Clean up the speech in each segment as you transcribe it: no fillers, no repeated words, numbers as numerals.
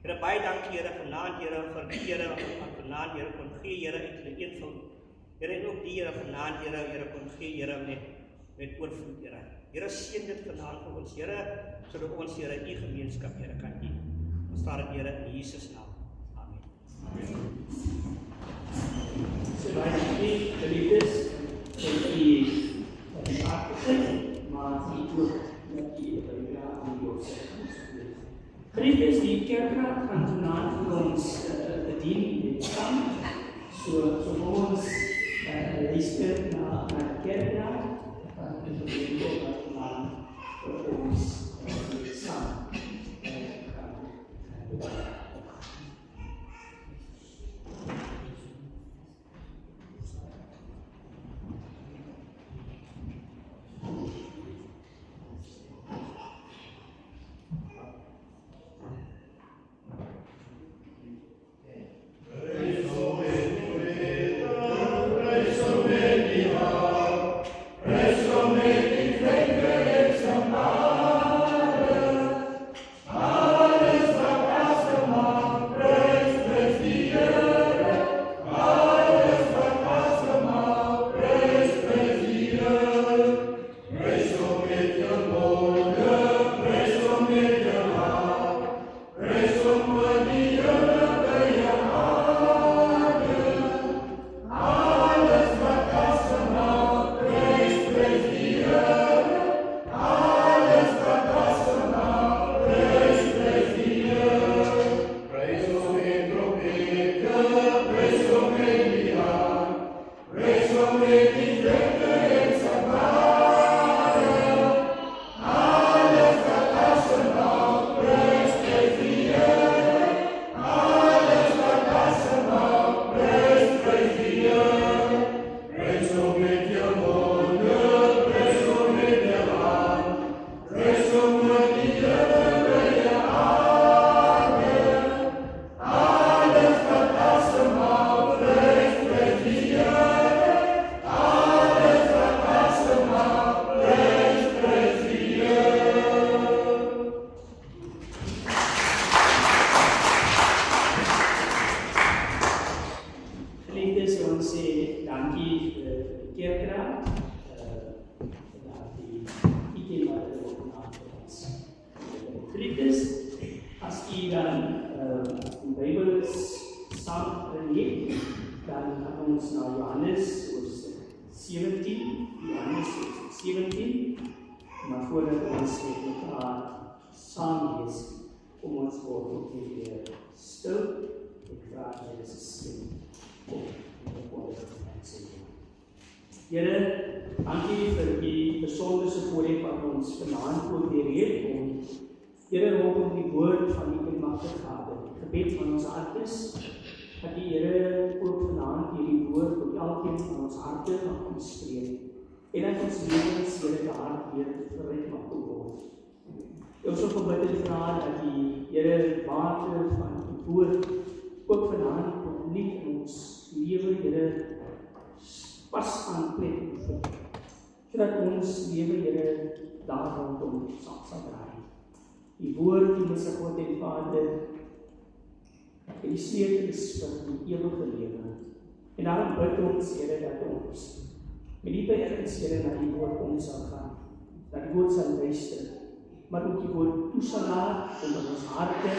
Here, baie dankie Here vanaand Here vir die Here wat vanaand Here kon gee Here uit die eenvoud. Here en ook die Here vanaand Here kon gee Here met oorvloed Here. Here seën dit vanaand vir ons Here sodat ons Here u gemeenskap Here kan dien. Ons vra dit Here in Jesus naam. Amen. So baie dankie geliefdes vir die saak maar die ook met die aan die Josef. Geliefdes, die kerkraad gaan vanaand vir ons bedien met sang. So ons luister na die kerkraad, gaan ons bedien ook vanaand vir ons met sang. Presto me ti geraakt. Die thema dat ook een is. Drittens, als je dan de Bijbel samen leest, dan gaan we ons naar Johannes 17, Johannes 17, maar voordat we ons met elkaar samen lezen, om ons woord ook weer stil, ik vraag dat is een stem op de woord van mensen. Here, dankie vir die besonderse voorrecht wat ons vanaand probeer om Here rondom die woord van die almagtige Vader, die gebed van ons hart is, dat die Here ook vanaand hierdie woord op elkeen van ons harte mag kom spreek, en dat ons lewens Here daar weer verryk mag word. Ons wil gebid en vra dat die Here water van die woord ook vanaand opnuut in ons lewe Here pas aan plek vind, sodat ons lewe Here daar rondom sal draai. Die woord die ons God en Vader, en die sleutel is vir die ewige lewe. En daarom bid ons, Here, dat ons met die beërings, Here, na die woord om sal gaan, dat die woord sal luister, maar ook die woord toe sal laat om in ons harte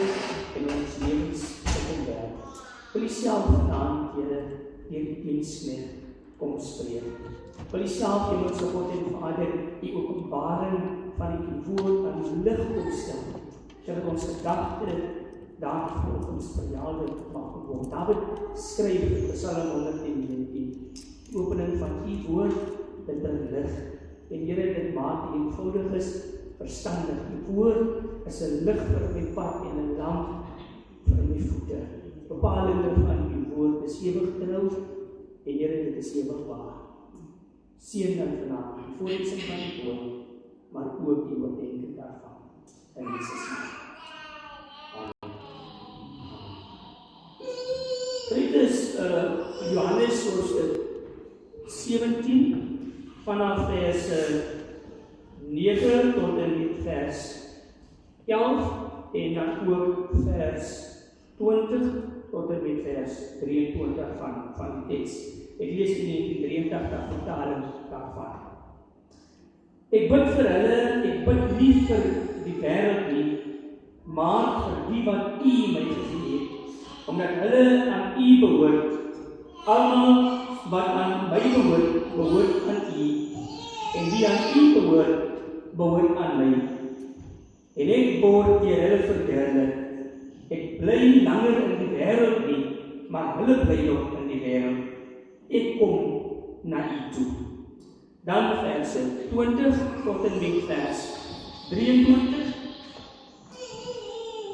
en ons lewens te kom werk. Wil jy self vanaand, Here, deur die diensknegt kom spreek. Wil jy self, Hemelse God en Vader, die openbaring van die woord aan die lig opstel, sodat ons gedagte daar volgens verjaarde mag word. David skryf in Psalm 119, die opening van die woord, dit bring lig. En Here, dit maak die eenvoudig is, verstandig. Die woord is 'n lig vir my pad en 'n lamp vir my voete. Bepalende van die woord is ewig trou, en Here, dit is ewig waar. Seën dan vanaand die voorlesing van die woord, maar ook die oordenking daarvan. In Jesus naam. Amen. Dit is Johannes hoofstuk 17 vanaf vers 9 tot en met vers 11 en dan ook vers 20 tot en met vers 23 van die teks. Ek lees die 1983 vertaling daarvan. Ek bid vir hulle, ek bid nie vir die wêreld nie, maar vir die wat U my gegee het, omdat hulle aan U behoort. Almal wat aan my behoort, behoort aan U, en die aan U behoort, behoort aan my. En ek word deur hulle verheerlik. Ek bly nie langer in die wêreld nie, maar hulle bly nog in die wêreld. Ek kom na U toe. Dan vers 20 tot en met vers 23.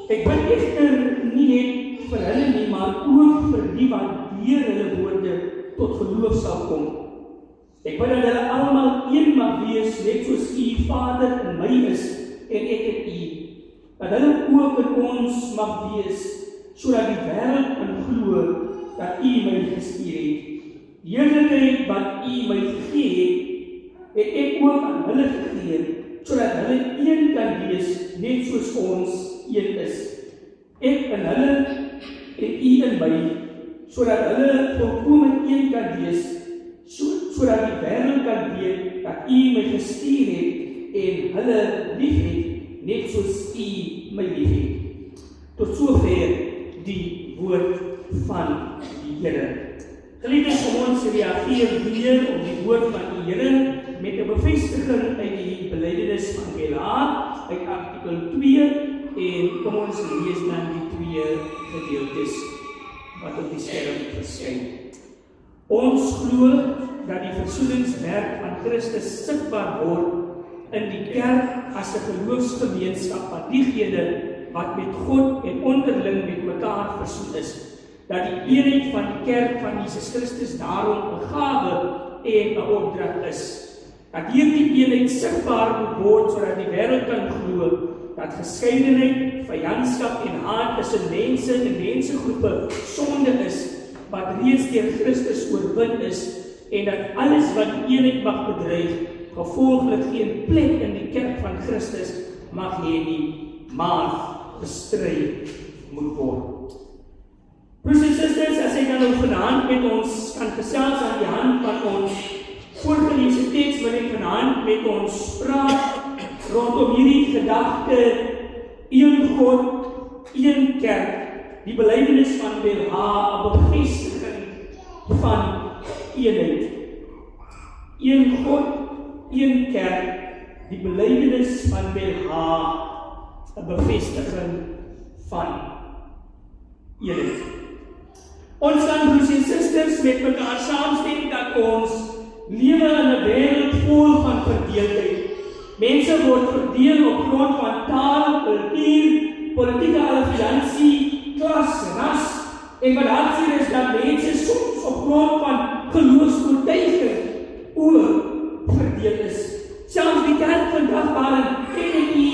Ek bid egter nie net vir hulle nie, maar ook vir die wat deur hulle woorde tot geloof sal kom. Ek bid dat hulle almal een mag wees, net soos U Vader in my is en ek in U. Dat hulle ook in ons mag wees, sodat die wêreld kan glo dat U my gestuur het. Die heerlikheid wat U my gegee het, het ek ook aan hulle gegee, sodat hulle een kan wees, net soos ons een is. Ek in hulle en U in my, sodat hulle volkome een kan wees, sodat die wêreld kan weet dat U my gestuur het en hulle liefhet, net soos U my liefhet. Tot sover die woord van die Here. Geliefdes, kom ons reageer weer op die woord van die Here met 'n bevestiging uit die belydenis van Gelaat uit artikel 2 en kom ons lees dan die twee gedeeltes wat op die skerm verskyn. Ons glo dat die versoeningswerk van Christus sigbaar word in die kerk as 'n geloofsgemeenskap van diegene wat met God en onderling met mekaar versoen is. Dat die eenheid van die kerk van Jesus Christus daarom 'n gawe en 'n opdrag is. Dat hierdie eenheid sigbaar moet word sodat die wêreld kan glo dat geskeidenheid, vyandskap en haat tussen mense en mensegroepe sonde is wat reeds deur Christus oorwin is en dat alles wat die eenheid mag bedreig, gevolglik geen plek in die kerk van Christus mag hê nie, maar bestry moet word. Broers en susters, as ek nou vanaand met ons kan gesels aan die hand van ons voorgeleesde teks wil ek vanaand met ons praat rondom hierdie gedagte, een God, een kerk, die belydenis van Belha, 'n bevestiging van eenheid. Een God, een kerk, die belydenis van Belha, 'n bevestiging van eenheid. Ons kan, broers en susters, met mekaar saamstem dat ons lewe in 'n wêreld vol van verdeeldheid. Mense word verdeel op grond van taal, kultuur, politieke alliansie, klas, ras, en wat hartseer is dat mense soms op grond van geloofsoortuiging ook verdeel is. Selfs die kerk vandag waarin Kennedy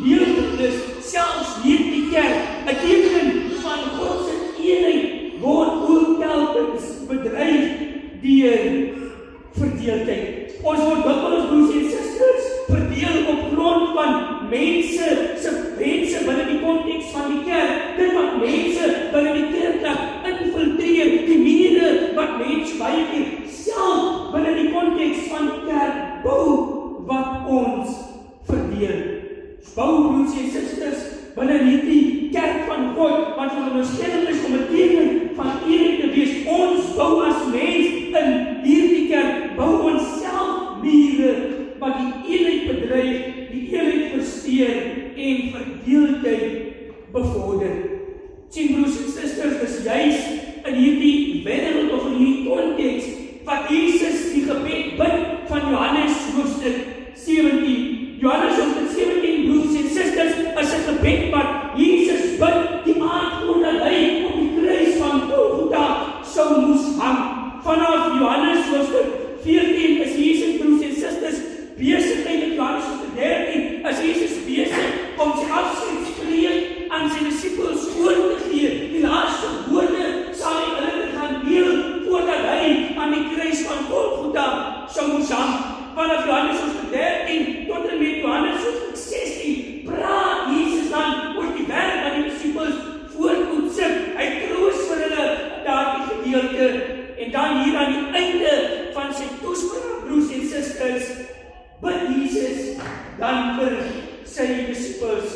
deel is, selfs hierdie kerk, 'n teken van God se eenheid, word ook telkens bedreig deur verdeeldheid. Ons word dikwels, broers en susters, verdeel op grond van mense se wense binne die konteks van die kerk, dit wat mense binne die kerk laat infiltreer, die maniere wat mense baie keer self binne die konteks van die kerk bou, wat ons verdeel. Bou, broers en susters, binne hierdie kerk van God, wat vir ons stelling is om 'n teken van eenheid te wees. Ons bou as mens in hierdie kerk, bou ons self mure wat die eenheid bedreig, die eenheid versteur en verdeeldheid bevorder. Sien, broers en susters, dis juis in hierdie wêreld of in hierdie konteks wat Jesus die gebed bid van Johannes hoofstuk 17. Johannes hoofstuk 17, broers en susters, is 'n gebed wat Jesus bid die aand voordat hy op die kruis van Golgotha sou moes hang. Vanaf Johannes hoofstuk 14 is Jesus, broers en susters, besig met Johannes hoofstuk 13, is Jesus besig om sy afskeidspreek aan sy disippels oor te gee. Die laaste woorde sal hy hulle gaan deel voordat hy aan die kruis van Golgotha sou moes hang. Vanaf Johannes hoofstuk 13 tot en met Johannes hoofstuk 16 praat Jesus dan oor die werk wat die disippels voor moet sit. Hy troos vir hulle daardie gedeelte. En dan hier aan die einde van sy toespraak, broers en susters, bid Jesus dan vir sy disippels.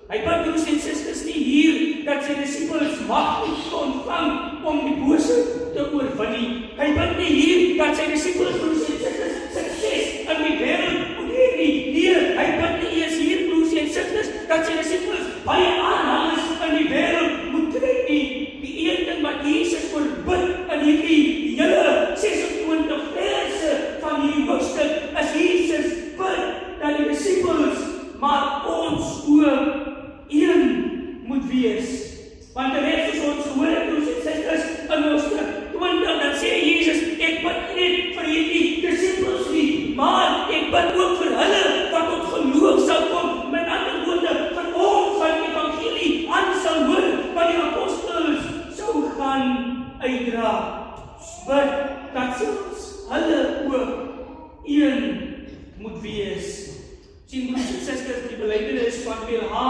Hy bid, broers en susters, nie hier dat sy disippels mag ontvang om die bose te oorwin nie. Hy bid nie hier dat sy disippels, broers en susters, sukses in die wêreld moet hê nie. Nee, hy bid nie eers hier, broers en susters, dat sy disippels baie aanhangers in die wêreld moet kry nie. Die een ding wat Jesus oorbid in hierdie hele 26 verse van hierdie hoofstuk is Jesus bid dat die disippels, maar ons ook een moet wees. Want die rest is ons gehoor, broers en susters, in hoofstuk 20, dan sê Jesus, ek bid nie net vir hierdie disippels nie, maar ek bid ook vir hulle wat tot geloof sal kom. Met ander woorde, vir ons wat die evangelie aan sal hoor, wat die apostels sou gaan uitdra. Bid dat selfs hulle ook een moet wees. Sien, broers en susters, die belydenis van Belha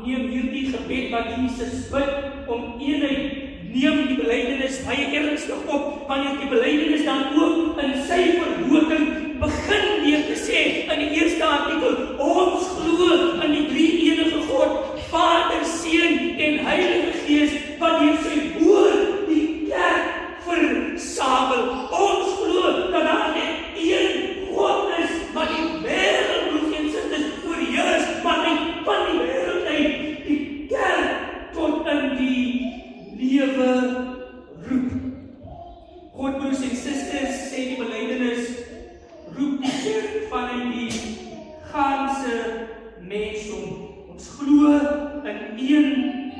neem hierdie gebed wat Jesus bid om eenheid, neem die belydenis baie ernstig op, wanneer die belydenis dan ook in sy verhouding begin deur te sê in die eerste artikel, ons glo in die drie enige God, Vader, Seun en Heilige Gees, wat deur sy woord die kerk versamel. Ons glo dat daar net een God is wat die wêreld, broers en susters, oorheers, maar hy van die wêreld uit die kerk tot in die lewe roep. God, broers en susters, sê die belydenis, roep die kerk vanuit die ganse mensdom. Ons glo in een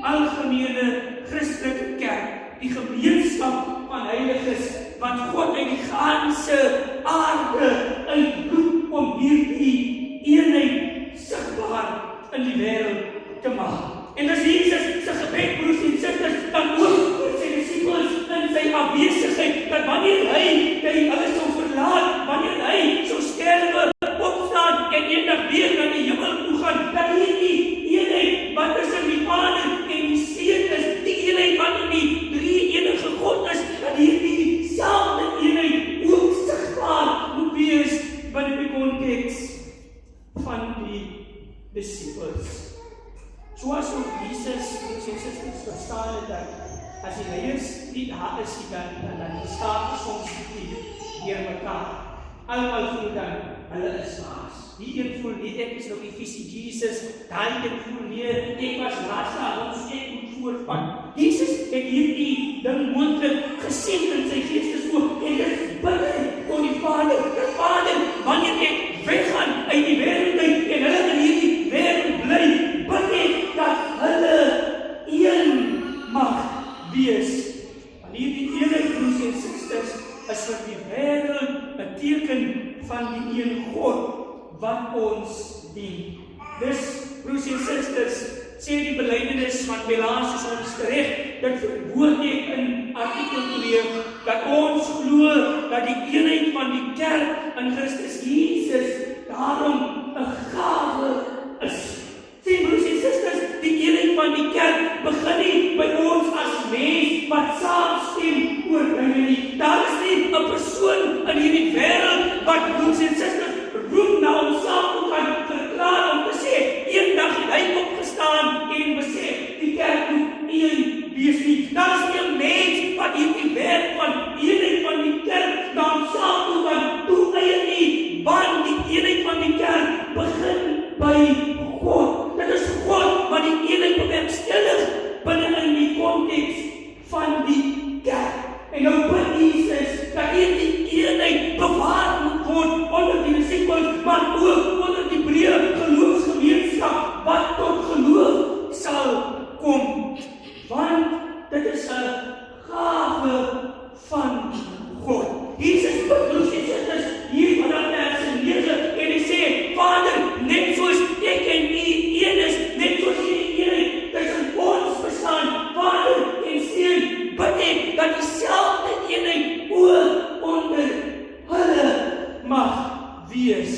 algemene Christelike kerk, die gemeenskap van heiliges, wat God uit die ganse aarde uitroep om hierdie eenheid sigbaar in die wêreld te maak. En dis Jesus se gebed, broers en susters, dan ook vir sy disippels in sy afwesigheid, dat wanneer hy hulle sou verlaat, wanneer hy sou sterwe, opstaan en eendag weer na die hemel toe gaan, dat hierdie eenheid wat tussen die Vader en die Seun is, die eenheid wat in die drie enige God is, dat hierdie selfde eenheid ook sigbaar disciples. Soos ook Jesus, broers en susters, verstaan het dat as die leiers nie daar is nie, dan die skape soms nie deur mekaar. Almal voel dan, hulle is laas. Die een voel nie, ek is nog die visie Jesus, daai een voel nie, ek was laas daar, ons ek moet voortvat. Jesus het hierdie ding moontlik gesien in sy geestesoog, en dit is binne om die Vader, wanneer ek weggaan uit die wêreld uit, en hulle in hierdie wêreld bly, bid ek dat hulle een mag wees. Want hierdie eenheid, broers en susters, is vir die wêreld 'n teken van die een God wat ons dien. Dus, broers en susters, sê die belydenis van Pelagius ons terecht, dit verwoord ek in artikel 2, dat ons glo dat die eenheid van die kerk in Christus Jesus daarom 'n gawe is. Sê broers en susters, die eenheid van die kerk begin nie by ons as mens wat saamstem oor dinge nie. Daar is nie 'n persoon in hierdie wêreld wat broers en susters roem na homself kan verklaar om te sê, eendag het hy opgestaan en besê, die kerk moet een wees nie. Daar is nie 'n mens wat hierdie werk van eenheid van die kerk na homself kan toeëien nie, want die eenheid van die kerk begin by God. Dit is God wat die eenheid bewerkstellig binne in die konteks van die kerk. En nou bid Jesus dat hierdie eenheid bewaar moet word onder die disciples, maar ook onder die breë geloofsgemeenskap wat tot geloof sal kom. Want dit is 'n gawe van God. Jesus bid broers en susters hier vanaf vers 9 en hy sê, Vader, net soos ek en u een is, net soos hierdie eenheid tussen ons bestaan, Vader en Seun, bid ek dat dieselfde eenheid ook onder hulle mag wees.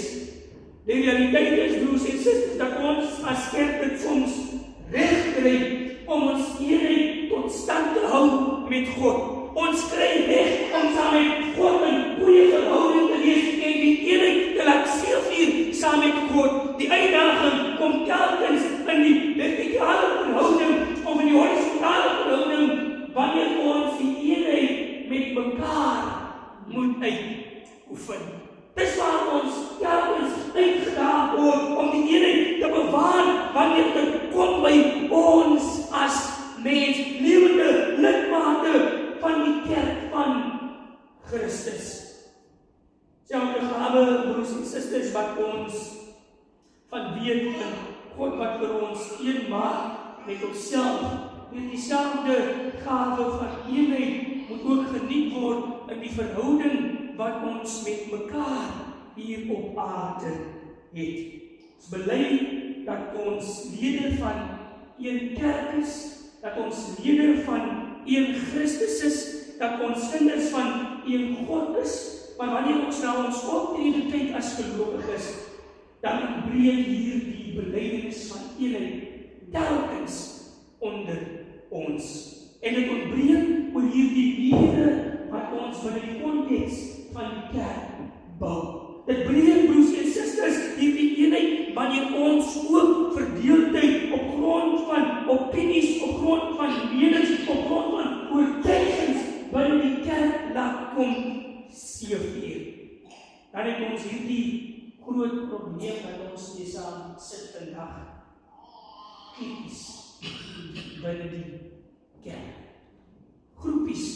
Die realiteit is, broers en susters, dat ons as kerk dit soms reg kry om ons eenheid tot stand te hou met God. Ons kry reg om saam met God in goeie verhouding te wees en die eenheid te laat seëvier saam met God. Die uitdaging kom telkens in die vertikale verhouding of in die horisontale verhouding wanneer ons die eenheid met mekaar moet uitoefen. Dis waar ons telkens uitgedaag word om die eenheid te bewaar wanneer dit kom by ons as mens, lewende lidmate van die kerk van Christus. Selfde gawe, broers en susters, wat ons van weet in God wat vir ons een maak met onsself, met dieselfde gawe van eenheid moet ook geniet word in die verhouding wat ons met mekaar hier op aarde het. Ons bely dat ons lede van een kerk is, dat ons lede van een Christus is, dat ons kinders van een God is, maar wanneer ons na ons optrede kyk as gelowiges, dan breek hier die belydenis van eenheid telkens onder ons. En dit ontbreek oor hierdie lede wat ons binne die konteks van die kerk bou. Dit breek, broers en susters, hierdie eenheid wanneer ons ook verdeeldheid op grond van opinies, op grond van menings, op grond van oortuigings binne die kerk laat kom seëvier. Dan het ons hierdie groot probleem wat ons mee saam sit vandag. Groepies binne die kerk. Groepies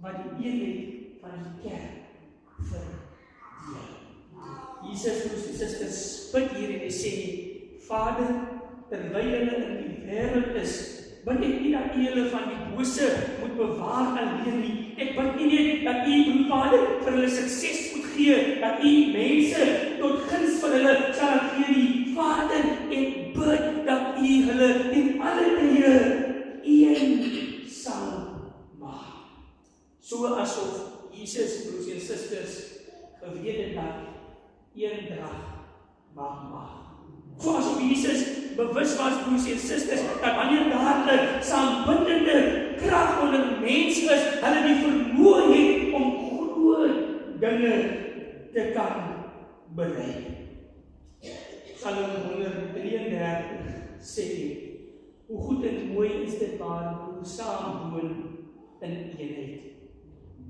wat die eenheid van die kerk verdeel. Jesus, broers en susters, bid hier en hy sê, Vader, terwyl hulle in die wêreld is, bid ek nie dat u hulle van die bose moet bewaar alleen nie. Ek bid nie net dat u, broer Vader, vir hulle sukses moet gee, dat u mense tot guns van hulle sal gee nie. Vader, ek bid dat u hulle in alle tye een sal maak. So asof Jesus, broers en susters, geweet het dat eendrag mag. So asof Jesus bewus was, broers en susters, dat wanneer daar 'n saambindende krag onder mense is, hulle die vermoë het om groot dinge te kan bereik. Psalm 133 sê, hoe goed en mooi is dit waar hoe saam woon in eenheid.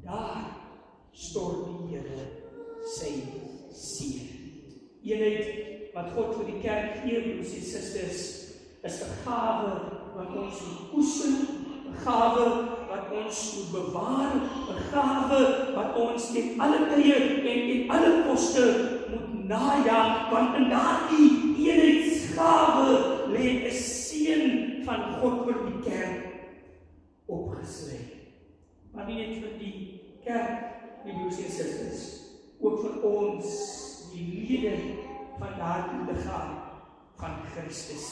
Daar stort die Here sy seën. Eenheid wat God vir die kerk gee, broers en susters, is 'n gawe wat ons moet koester, 'n gawe wat ons moet bewaar, 'n gawe wat ons ten alle tye en ten alle koste moet najaag, want in daardie eenheidsgawe lê 'n seën van God vir die kerk opgesluit. Maar nie net vir die kerk, die broers en susters, ook vir ons, die lede van daardie liggaam van Christus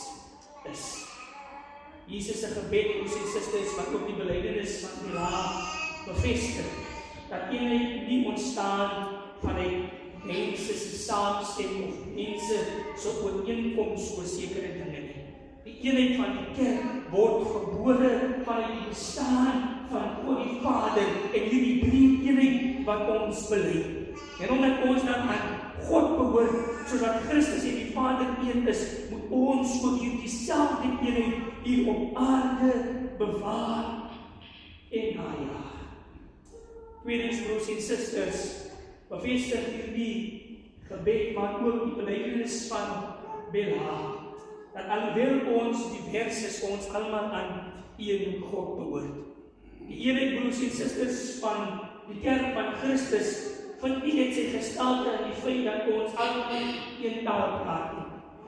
is. Jesus se gebed, broers en susters, wat ook die belydenis van die Law bevestig, dat eenheid nie ontstaan vanuit mense se saamstem of mense se ooreenkoms oor sekere dinge nie. Die eenheid van die kerk word gebore vanuit die bestaan van God die Vader en hierdie drie eenheid wat ons bely. En omdat ons dan aan God behoort, soos wat Christus en die Vader een is, moet ons ook hierdie selfde eenheid hier op aarde bewaar en najaag. Tweedens, broers en susters, bevestig hierdie gebed, maar ook die belydenis van Bela, dat alhoewel ons divers is, ons almal aan een God behoort. Die eenheid, broers en susters, van die kerk van Christus vind nie net sy gestalte in die feit dat ons almal een taal praat nie.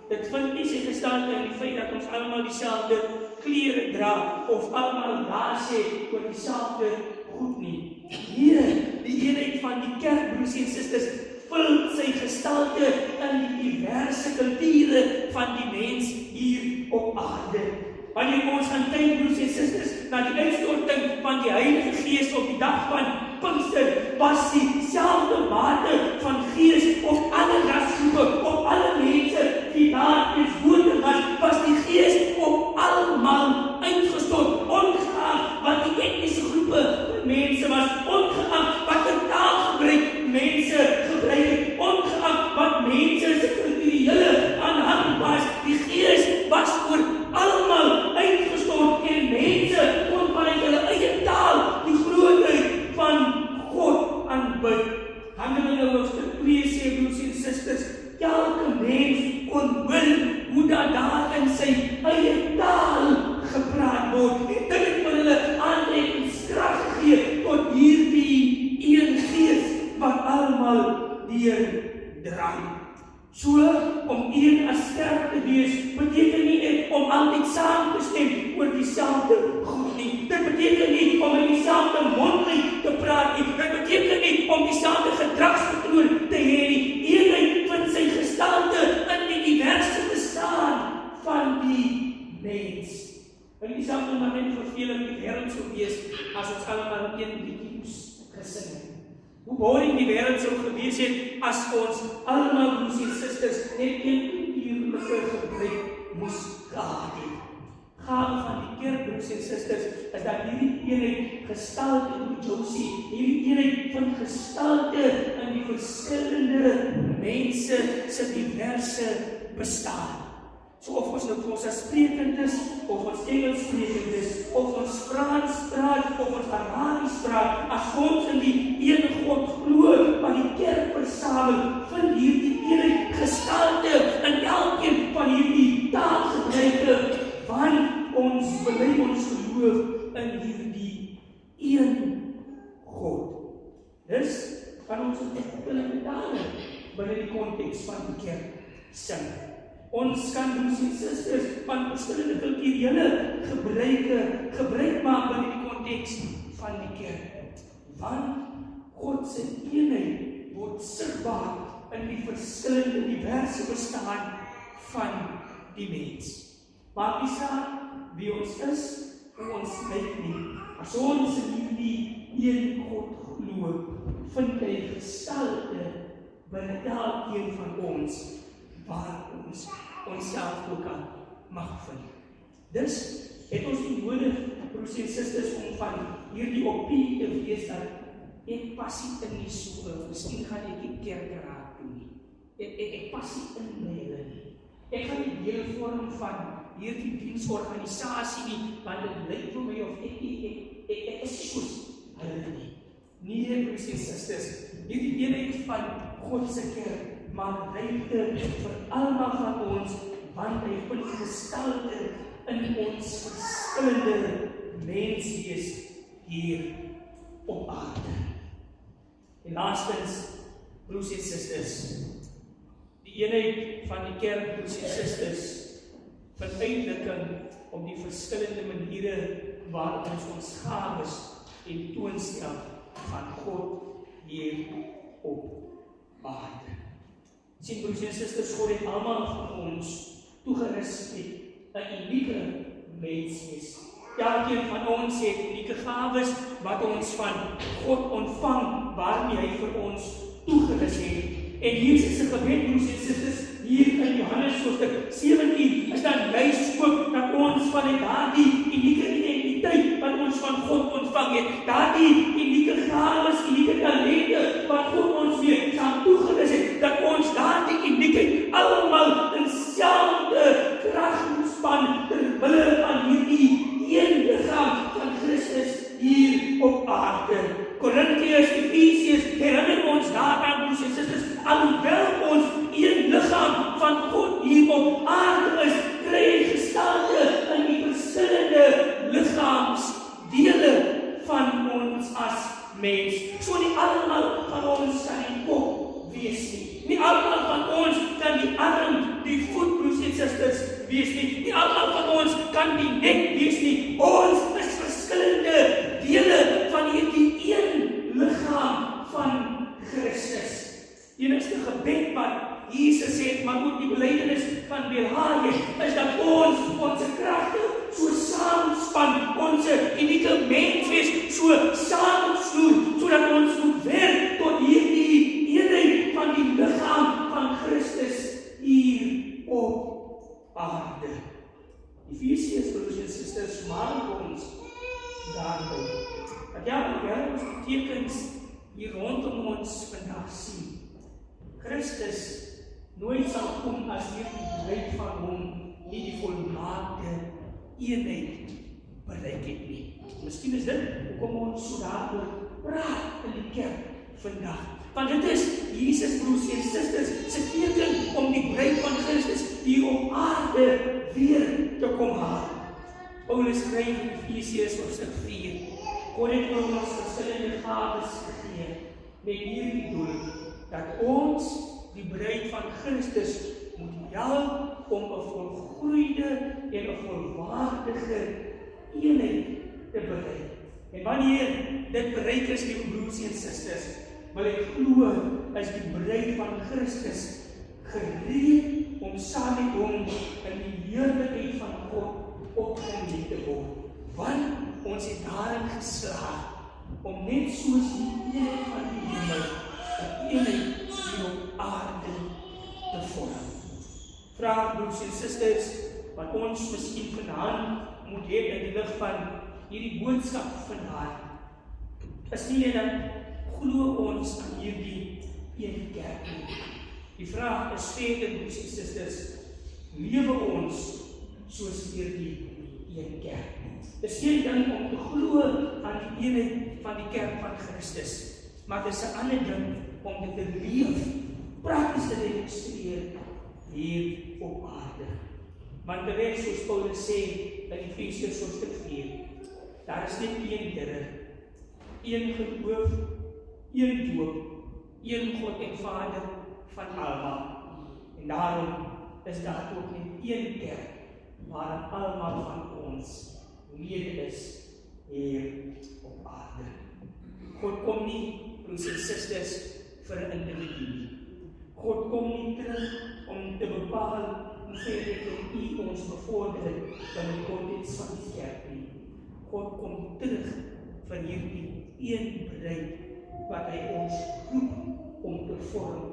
Dit vind nie sy gestalte in die feit dat ons almal dieselfde klere dra of almal daar sê oor dieselfde goed nie. Hier, die eenheid van die kerk, broers en susters, vul sy gestalte in die diverse kulture van die mens hier op aarde. Wanneer ons gaan kyk, broers en susters, na die uitstorting van die Heilige Gees op die dag van Pinkster, was dieselfde mate van Gees op alle rasgroepe, op alle mense die daar teenwoordig was die Gees op almal uitgestort, ongeag wat die etniese groepe mense was, ongeag wat die taalgebruik mense gebruik het, ongeag wat mense se kulturele aanhang was, die Gees was oor almal uitgestort en mense kon vanuit hulle eie taal die grootheid van God aanbid. Handelinge hoofstuk 2 sê, broers en susters, elke mens kon wil hoe dat daar in sy eie taal gepraat word. En dit het vir hulle aantrekkingskrag gegee tot hierdie een Gees wat almal deurdraai. So, om een as sterk te wees, beteken nie net om altyd saam te stem oor dieselfde goed nie. Dit beteken nie om in dieselfde mondheid te praat nie. Dit beteken nie om dieselfde gedragspatroon te hê nie. Eenheid vind sy gestalte in die diverse bestaan van die mens. En dieselfde maar net vervelend die wêreld sou wees as ons almal een liedjie moes gesing het. Hoe boring die wêreld sou gewees het as ons almal, broers en susters, net een kultuurlike gebruik moes gehad het. Gawe van die kerk, broers en susters, is dat hierdie eenheid gestalte in Josie, hierdie eenheid van gestalte in die verskillende mense se diverse bestaan. So of ons nou Xhosa-sprekend is, of ons Engels-sprekend is, of ons Frans praat, of ons Arabies praat, as ons in die ene God glo, wat die kerk versamel, vind hierdie eenheid gestalte in elkeen van hierdie taalgebruike, want ons bely ons geloof in hierdie een God. Dus kan ons in verskillende tale binne die konteks van die kerk sing. Ons kan, broers en susters, van verskillende kulturele gebruik maak binne die konteks van die kerk. Want God se eenheid word sigbaar in die verskillende diverse bestaan van die mens. Maak nie saak wie ons is, hoe ons lyk nie. As ons in hierdie een God glo, vind hy gestalte binne elkeen van ons waar ons onsself ook aan mag vind. Dus het ons nie nodig, broers en susters, om van hierdie opinie te wees dat ek pas nie in die soe, miskien gaan ek die kerk raak doen nie. Ek pas nie in my hulle nie. Ek gaan nie deel vorm van hierdie diensorganisasie nie, want dit lyk vir my of ek is soos hulle nie. Nee, broers en susters, hierdie eenheid van God se kerk maak ruimte vir almal van ons, want hy vind gestalte in ons verskillende menswees hier op aarde. En laastens, broers en susters, die eenheid van die kerk, broers en susters, verduideliking op die verskillende maniere waarop ons gawes en toonstel van God hier op aarde. Sien, broers en susters, God het almal van ons toegerus met 'n unieke menswees. Elkeen van ons het unieke gawes wat ons van God ontvang, waarmee hy vir ons toegerus het. En Jesus se gebed, broers en susters, hier in Johannes hoofstuk 17, is dan juist ook dat ons van daardie unieke identiteit wat ons van God ontvang het, daardie unieke gawes, unieke talente wat God ons weer saam toegerus het, dat ons daardie uniekheid almal in selfde krag moet span ter wille van hierdie een liggaam van Christus hier op aarde. Korintiërs, Efesiërs herinner ons daaraan, broers en susters, alhoewel ons een liggaam van God hier op aarde is, kry hy gestalte in die verskillende liggaamsdele van ons as mens. So nie almal van ons kan die kop wees nie. Nie almal van ons kan die arm, die voet, broers en susters, wees nie. Nie almal van ons kan die nek wees nie. Ons is verskillende dele van hierdie een liggaam van Christus. Enigste gebed wat Jesus het, maar ook die belydenis van Belhaje, is dat ons kragte so saamspan, ons unieke menswees so saamsnoer, sodat ons moet werk tot hierdie eenheid van die liggaam van Christus hier op aarde. Efesiërs, broers en susters, maak ons daarby. Dat ons tekens hier rondom ons vandag sien. Christus nooit sal kom as hierdie bruid van hom nie die volmaakte eenheid bereik het nie. Miskien is dit hoekom ons so daaroor praat in die kerk vandag. Want dit is Jesus, broers en susters, se teken om die bruid van Christus hier op aarde weer te kom haal. Paulus skryf in Efesiërs hoofstuk 4. God het ons verskillende gawes gegee met hierdie doel dat ons die bruid van Christus moet help om 'n volgroeide en 'n volwaardige eenheid te bereik. En wanneer dit bereik is, lieve broers en susters, wil ek glo is die bruid van Christus gereed om saam met hom in die heerlikheid van God opgeneem te word. Want ons het daarin geslaag om net soos die eenheid van die hemel 'n eenheid hier op aarde te vorm. Vraag, broers en susters, wat ons miskien vanaand moet hê in die lig van hierdie boodskap vanaand, is nie net dat glo ons aan hierdie een kerk nie. Die vraag is verder, broers en susters, lewe ons soos hierdie een kerk? Dis geen ding om te glo aan die eenheid van die kerk van Christus, maar dit is 'n ander ding om dit te leef, prakties te demonstreer hier op aarde. Want terwyl soos Paulus sê in Efesiërs hoofstuk 4, daar is net een Here, een geloof, een doop, een God en Vader van almal. En daarom is daar ook net een kerk waar almal van ons lede is hier op aarde. God kom nie, broers en susters, vir 'n individu nie. God kom nie terug om te bepaal hoe ver U ons bevorder het in die konteks van die kerk nie. God kom terug vir hierdie een bruid wat hy ons roep om te vorm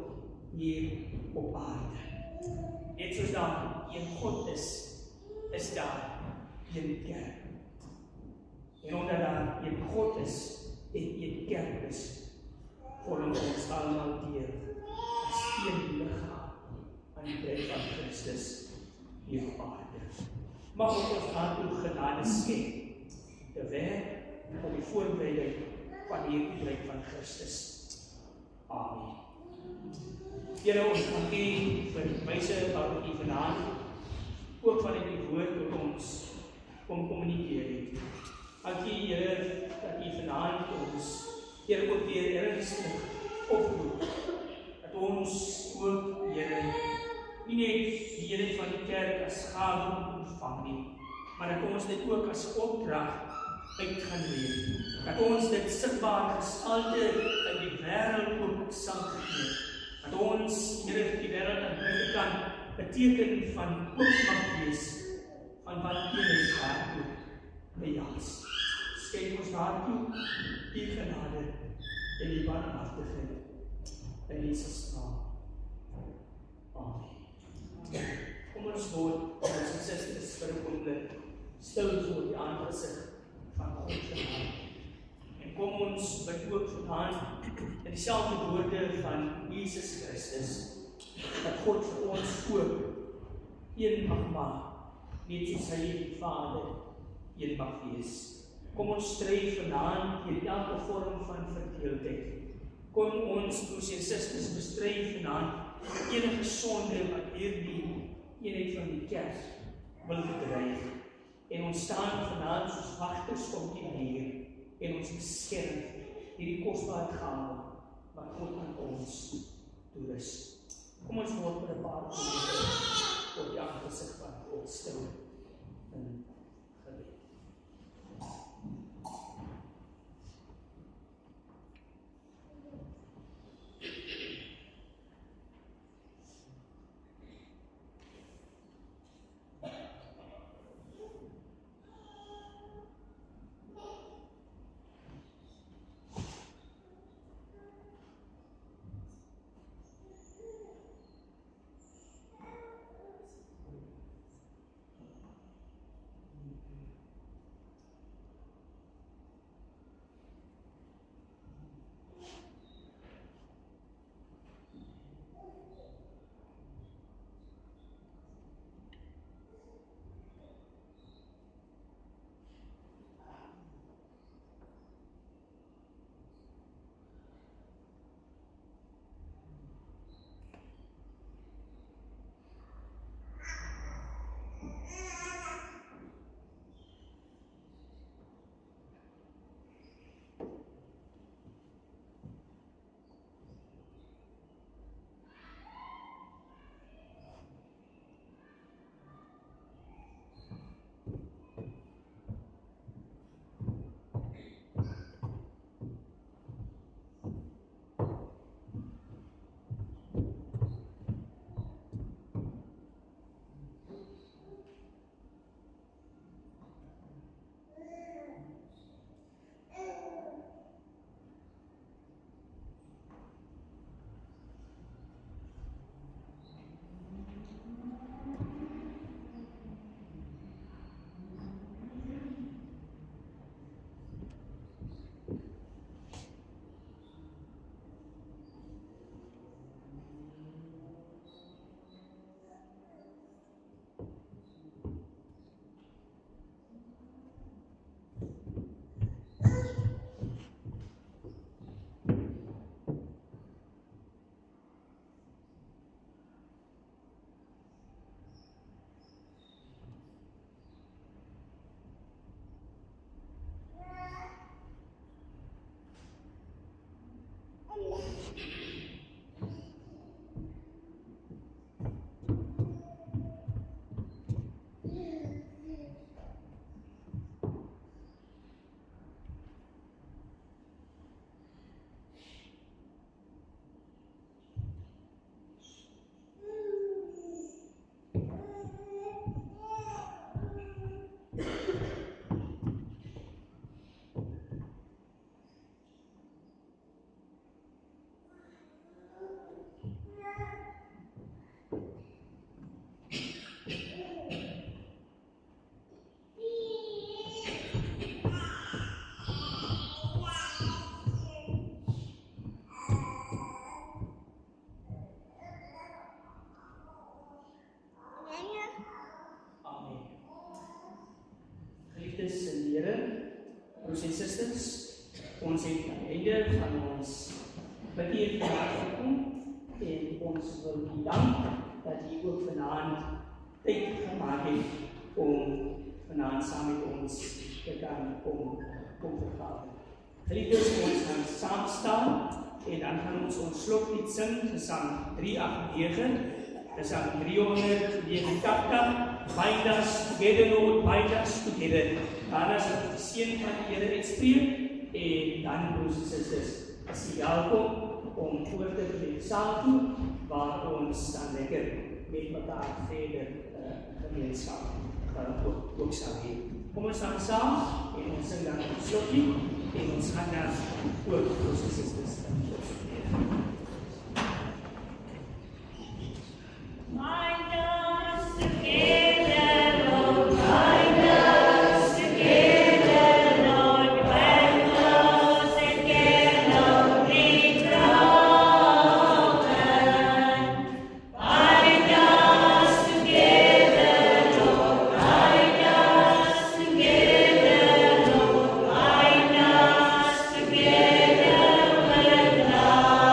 hier op aarde. Net soos daar een God is daar een kerk. En omdat daar een God is en een kerk is, vorm ons almal deel as een liggaam aan die bruid van Christus hier op aarde. Mag ons daartoe genade skenk, te werk vir die voorbereiding van hierdie blyk van Christus. Amen. Here, ons dank U vir die wyse waarop U vanaand ook vanuit die woord tot ons kom kommunikeer het. Dank U, Here, dat U vanaand ons, Here, ook weer ernstig oproep, dat ons ook, Here, nie net die eenheid van die kerk as gawe moet ontvang nie, maar dat ons dit ook as opdrag uit gaan leef. Dat ons dit sigbaar gestalte in die wêreld ook sal gee. Dat ons, Here, vir die wêreld aan die kant 'n teken van oop mag wees van wat eenheid daar ook behels. Skenk ons daartoe U genade en U barmhartigheid in Jesus naam. Amen. Kom ons word, broers en susters, vir 'n oomblik stil voor die aangesig van God genade. En kom ons bid ook vanaand in dieselfde woorde van Jesus Christus, dat God vir ons ook een mag maak, net soos hy die Vader een mag wees. Kom ons stry vanaand teen elke vorm van verdeeldheid. Kom ons, broers en susters, bestry vanaand enige sonde wat hierdie eenheid van die kerk wil bedreig. En ons staan vanaand soos wagters om die Heer en ons beskerm hierdie kosbare gawe wat God aan ons toerus. Kom ons word vir 'n paar oomblikke op die aangesig van God stil in gebed. Here, broers en susters, ons het aan die einde van ons bidtijd vandaag gekom en ons wil u dank dat u ook vanaand tyd gemaak het om vanaand saam met ons te kan kom vergader. Geliefdes, ons gaan saam staan en dan gaan ons slotlied sing, Gesang 389, Gesang 389, Bind us together, Lord, bind us together. Daarna sal die seën van die Here uitspreek en dan, broers en susters, is u welkom om voor te bly saam toe, waar ons dan lekker met mekaar verder gemeenskap ook sal hê. Kom ons staan saam en ons sing dan die slotlied en ons gaan dan ook, broers en susters, Bind us together, Lord, bind us together, Lord, when close and cannot be broken. Bind us together, Lord, bind us together, Lord, bind us together with love.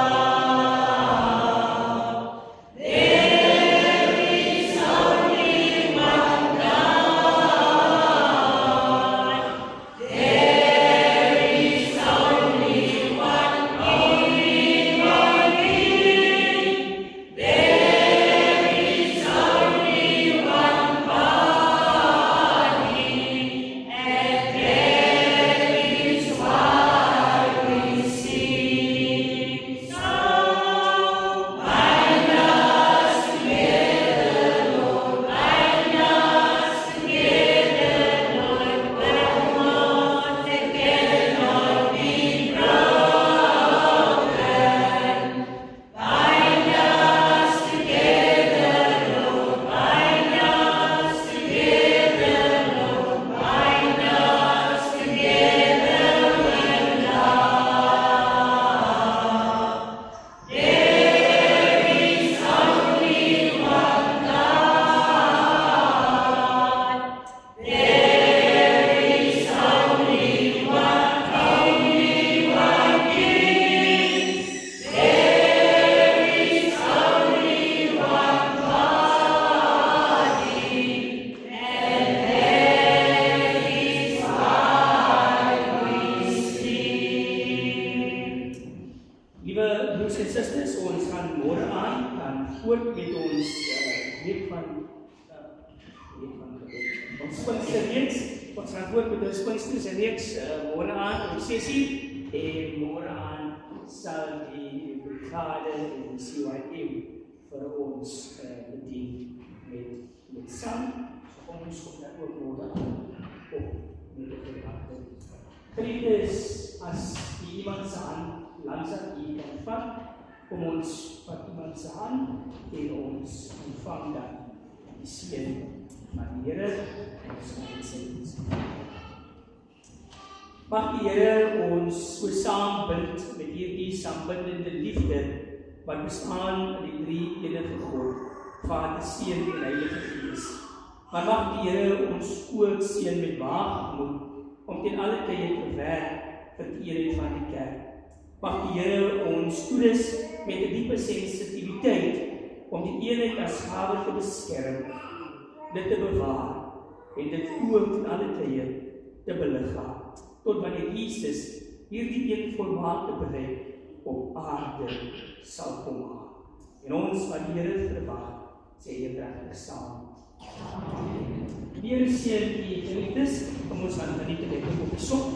Geliefdes, as iemand se hand langs aan u kan vat, kom ons vat iemand se hand en ons ontvang dan die seën van die Here. Mag die Here ons so saam bind met hierdie saambindende liefde wat bestaan in die drie enige God, Vader, Seun en Heilige Gees. Maar mag die Here ons ook seën met waagmoed om ten alle tye te werk vir die eenheid van die kerk. Mag die Here ons toerus met 'n diepe sensitiwiteit om die eenheid as gawe te beskerm, dit te bewaar en dit ook ten alle tye te beliggaam, tot wanneer Jesus hierdie een volmaakte bereik op aarde sal kom. En ons wat die Here verwag, sê eendragtig saam. Amen. Die Here seën u geliefdes, kom ons gaan geniet lekker op die son.